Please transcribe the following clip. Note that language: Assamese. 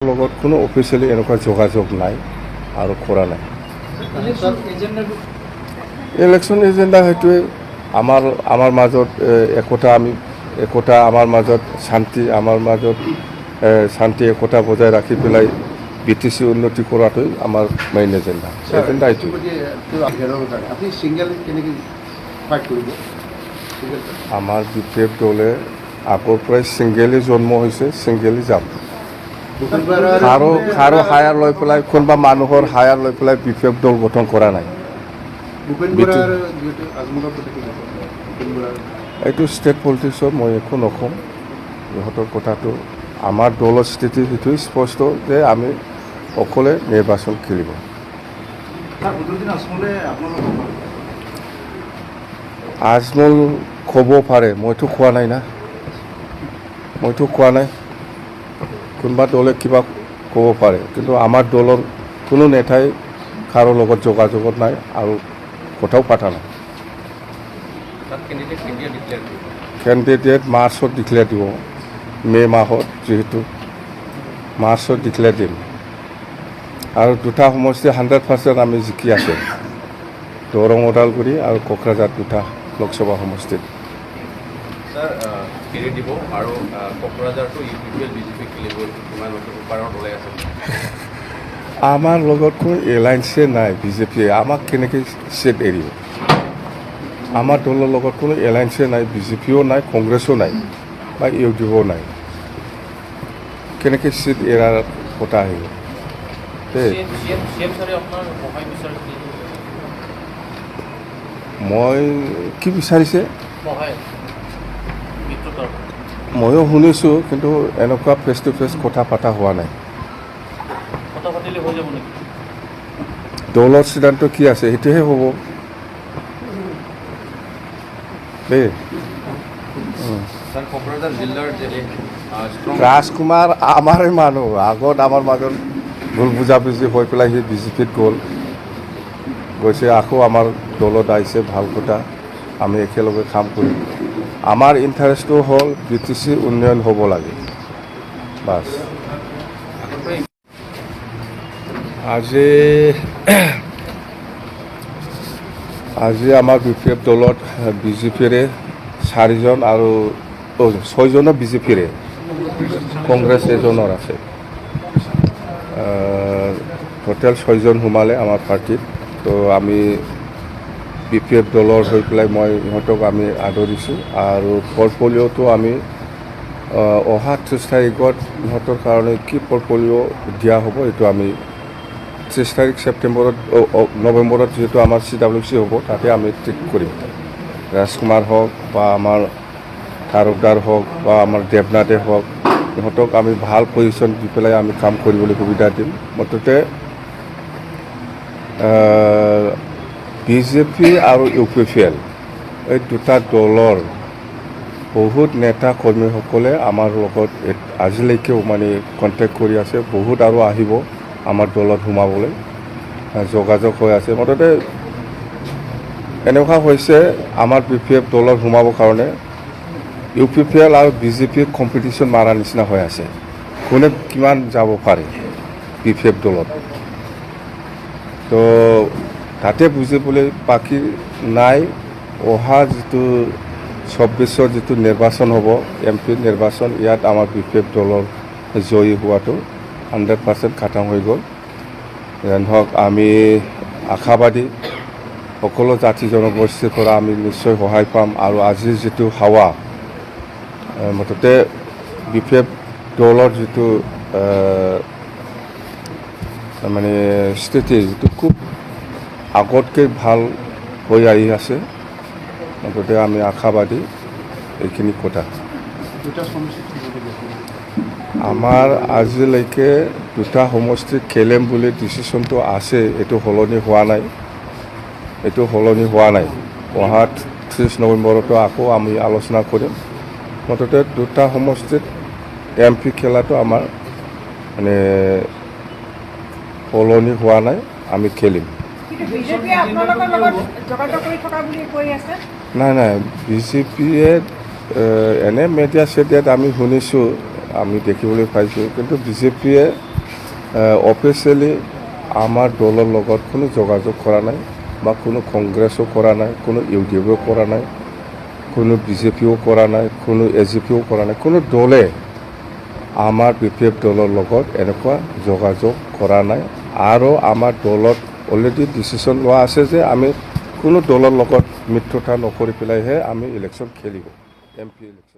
লগত কোনো অফিচিয়েলি এনেকুৱা যোগাযোগ নাই আৰু কৰা নাই। ইলেকশ্যন এজেণ্ডা সেইটোৱে আমাৰ মাজত একতা, আমাৰ মাজত শান্তি, আমাৰ মাজত শান্তি একতা বজাই ৰাখি পেলাই BTC উন্নতি কৰাটোৱে আমাৰ মেইন এজেণ্ডা এইটো। আমাৰ BPF দলে আগৰ পৰাই ছিংগেলি জন্ম হৈছে, ছিংগেলি যাম। কাৰো হায়াৰ লৈ পেলাই কোনোবা মানুহৰ হায়াৰ লৈ পেলাই BPF দল গঠন কৰা নাই। এইটো ষ্টেট পলিটিক্সত মই একো নকওঁ, ইহঁতৰ কথাটো। আমাৰ দলৰ স্থিতি সেইটোৱে স্পষ্ট যে আমি অকলে নিৰ্বাচন খেলিব। আজমল ক'ব পাৰে, মইতো কোৱা নাই না, কোনোবা দলে কিবা ক'ব পাৰে, কিন্তু আমাৰ দলৰ কোনো নেতাই কাৰো লগত যোগাযোগত নাই আৰু কথাও পতা নাই। কেণ্ডিডেট মাৰ্চত ডিক্লেয়াৰ দিব, মে' মাহত, যিহেতু মাৰ্চত ডিক্লেয়াৰ দিম। আৰু দুটা সমষ্টি 100% আমি জিকি আছে, দৰং ওদালগুৰি আৰু কোকৰাঝাৰ দুটা লোকসভা সমষ্টিত। আমাৰ লগত কোনো এলায়েন্সে নাই বিজেপিয়ে, আমাক কেনেকৈ চিট এৰিব? আমাৰ দলৰ লগত কোনো এলায়েন্সে নাই, বিজেপিও নাই, কংগ্ৰেছো নাই বা UDFও নাই, কেনেকৈ চিট এৰাৰ কথা আহিব? মই কি বিচাৰিছে ময়ো শুনিছোঁ, কিন্তু এনেকুৱা ফেচ টু ফেচ কথা পতা হোৱা নাই। দলৰ সিদ্ধান্ত কি আছে সেইটোহে হ'ব দেই। ৰাজকুমাৰ আমাৰে মানুহ, আগত আমাৰ মাজত ভুল বুজাবুজি হৈ পেলাই সি বিজেপিত গৈছে, আকৌ আমাৰ দলত আহিছে, ভাল কথা, আমি একেলগে কাম কৰিম। আমাৰ ইণ্টাৰেষ্টটো হ'ল BTC উন্নয়ন হ'ব লাগে, বাছ। আজি আমাৰ BPF দলত বিজেপিৰে 4জন আৰু 6জনৰ বিজেপিৰে, কংগ্ৰেছ এজনৰ আছে, টোটেল 6জন সোমালে আমাৰ পাৰ্টিত। তো আমি BPF দলৰ হৈ পেলাই মই ইহঁতক আমি আদৰিছোঁ, আৰু পৰ্টফলিঅ'টো আমি অহা 30 তাৰিখত ইহঁতৰ কাৰণে কি পৰ্টফলিঅ' দিয়া হ'ব এইটো আমি 30 তাৰিখ নৱেম্বৰত যিহেতু আমাৰ CWC হ'ব, তাতে আমি ঠিক কৰিম। ৰাজকুমাৰ হওক বা আমাৰ তালুকদাৰ হওক বা আমাৰ দেৱনাথে হওক, ইহঁতক আমি ভাল পজিশ্যন দি পেলাই আমি কাম কৰিবলৈ সুবিধা দিম। মুঠতে বিজেপি আৰু UPPL এই দুটা দলৰ বহুত নেতা কৰ্মীসকলে আমাৰ লগত আজিলৈকেও মানে কণ্টেক্ট কৰি আছে, বহুত আৰু আহিব আমাৰ দলত সোমাবলৈ, যোগাযোগ হৈ আছে। মুঠতে এনেকুৱা হৈছে, আমাৰ BPF দলত সোমাবৰ কাৰণে UPPL আৰু বিজেপি কম্পিটিশ্যন মাৰাৰ নিচিনা হৈ আছে, কোনে কিমান যাব পাৰে BPF দলত। তো তাতে বুজিবলৈ বাকী নাই, অহা যিটো 26ৰ যিটো নিৰ্বাচন হ'ব, MP নিৰ্বাচন, ইয়াত আমাৰ BPF দলৰ জয়ী হোৱাটো 100% খাটাং হৈ গ'ল। যেন হওক, আমি আশাবাদী, সকলো জাতি জনগোষ্ঠীৰ পৰা আমি নিশ্চয় সহায় পাম। আৰু আজিৰ যিটো হাৱা, মুঠতে BPF দলৰ যিটো মানে স্থিতি, যিটো খুব আগতকৈ ভাল হৈ আহি আছে, মুঠতে আমি আশাবাদী। এইখিনি কথা আমাৰ আজিলৈকে দুটা সমষ্টিত খেলিম বুলি ডিচিশ্যনটো আছে, এইটো সলনি হোৱা নাই। অহা 30 নৱেম্বৰতো আকৌ আমি আলোচনা কৰিম। মুঠতে দুটা সমষ্টিত MP খেলাটো আমাৰ মানে সলনি হোৱা নাই, আমি খেলিম। নাই, বিজেপিয়ে এনে মিডিয়া চিডিয়াত আমি শুনিছোঁ, আমি দেখিবলৈ পাইছোঁ, কিন্তু বিজেপিয়ে অফিচিয়েলি আমাৰ দলৰ লগত কোনো যোগাযোগ কৰা নাই বা কোনো কংগ্ৰেছো কৰা নাই, কোনো UDFও কৰা নাই, কোনো BJPও কৰা নাই, কোনো AGPও কৰা নাই। কোনো দলে আমাৰ BPF দলৰ লগত এনেকুৱা যোগাযোগ কৰা নাই। আৰু আমাৰ দলত অলৰেডি ডিচিশ্যন লোৱা আছে যে আমি কোনো দলৰ লগত মিত্ৰতা নকৰি পেলাইহে আমি ইলেকশ্যন খেলিব, MP ইলেকশ্যন।